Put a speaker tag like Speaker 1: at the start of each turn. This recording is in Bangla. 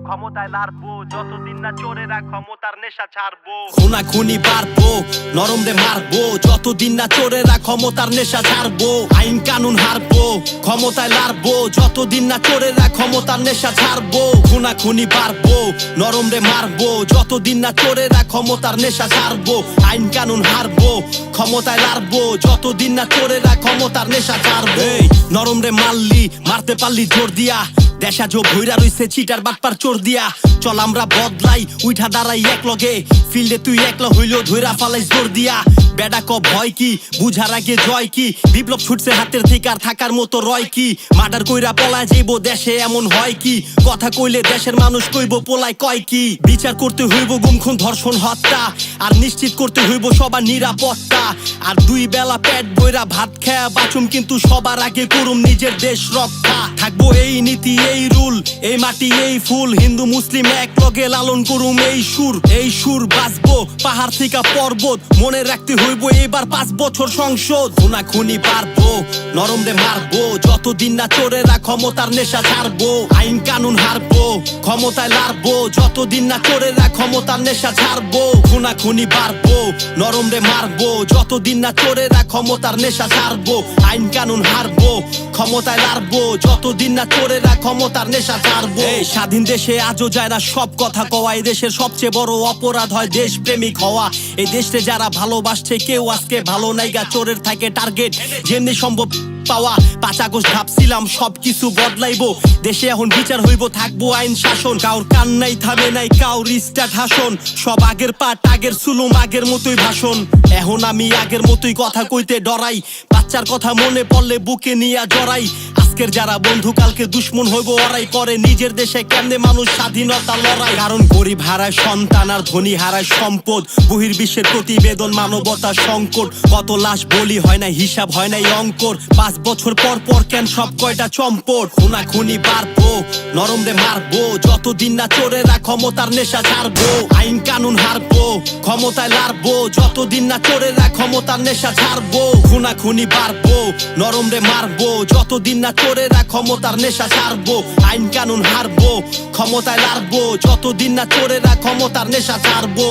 Speaker 1: ক্ষমতায় লাড়বো যতদিন না চোরেরা ক্ষমতার নেশা ছাড়বো।
Speaker 2: খুনাখুনি বাড়বো, নরমরে মারবো যতদিন না চোরেরা ক্ষমতার নেশা ছাড়বো। আইন কানুন হারবো, ক্ষমতায় লাড়বো যতদিন না চোরেরা ক্ষমতার নেশা ছাড়বো। খুনাখুনি বাড়বো, নরমরে মারবো যতদিন না চোরেরা ক্ষমতার নেশা ছাড়বো। আইন কানুন হারবো, ক্ষমতায় লাড়বো যতদিন না চোরেরা ক্ষমতার নেশা ছাড়বো। নরমরে মারলি, মারতে পারলি জোর দিয়া, দেশা জো ভৈরা রইছে চিটার বাটপার চোর দিয়া। চল আমরা বদলাই, উঠা দাঁড়াই এক লগে, ফিল্ডে তুই একলা হইলেও ধৈরা ফালাই জোর দিয়া। বেডা ক ভয় কি, বুঝার আগে জয় কি, বিপ্লব ছুটছে হাতের থেকে আর থাকার মতো রয় কি। মার্ডার কইরা পলায় যাইব দেশে এমন হয় কি, কথা কইলে দেশের মানুষ কইব পোলায় কয় কি। বিচার করতে হইব গুমখুন ধর্ষণ হত্যা, আর নিশ্চিত করতে হইব সবার নিরাপত্তা। আর দুই বেলা পেট বইরা ভাত খেয়া বাঁচুম, কিন্তু সবার আগে করুম নিজের দেশ রক্ষা। থাকবো এই নীতি এই রুল, এই মাটি এই ফুল, হিন্দু মুসলিম এক লগে লালন করুম এই সুর। এই সুর বাজবো পাহাড় থেকে পর্বত, মনে রাখতে হইব এবার 5 বছর সংসদ। খুনাখুনি পারবো, নরমরে মারবো যতদিন না চোরেরা ক্ষমতার নেশা ছাড়বো। আইন কানুন হারবো, ক্ষমতায় লাড়বো যতদিন না চোরেরা ক্ষমতার নেশা ছাড়বো। খুনাখুনি বাড়বো, নরমরে মারবো যতদিন না চোরেরা ক্ষমতার নেশা ছাড়বো। আইন কানুন হারবো, ক্ষমতায় লাড়বো যতদিন না চোরেরা ক্ষমতার নেশা ছাড়বো। স্বাধীন দেশে আজও যায় না সব কথা কওয়া, এই দেশের সবচেয়ে বড় অপরাধ হয় দেশ প্রেমিক হওয়া। এই দেশে যারা ভালোবাসছে কেউ আজকে ভালো নাইগা, চোরের থাকে টার্গেট যেমনি সম্ভব পাওয়া। 5 আগস্ট ভাবছিলাম সবকিছু বদলাইবো, দেশে এখন বিচার হইব থাকবো আইন শাসন। কাউর কান নাই থামে নাই কাউর স্টার্ট হাসন, সব আগের পাট আগের সুলুম আগের মতোই ভাষণ। এখন আমি আগের মতোই কথা কইতে ডরাই, বাচ্চার কথা মনে পড়লে বুকে নিয়া জড়াই। আজকের যারা বন্ধু কালকে দুশ্মন হইব ওরাই, করে নিজের দেশে কেমনে মানুষ স্বাধীনতা লড়াই। কারণ গরিব হারায় সন্তান আর ধনী হারায় সম্পদ, বহির্বিশ্বের প্রতিবেদন মানবতা সংকট। কত লাশ বলি হয় না হিসাব হয় নাই অঙ্কর, 5 বছর পর পর কেন সব কয়টা চম্পট। খুনাখুনি বাড়বো, নরমরে মারবো যতদিন না চোরেরা ক্ষমতার নেশা ছাড়বো। আইন কানুন হারবো, ক্ষমতায় লাড়বো যতদিন না চোরেরা ক্ষমতার নেশা ছাড়বো। খুনাখুনি বাড়বো, নরমরে মারবো যতদিন না চোরেরা ক্ষমতার নেশা ছাড়বো। আইন কানুন হারবো, ক্ষমতায় লাড়বো যতদিন না চোরেরা ক্ষমতার নেশা ছাড়বো।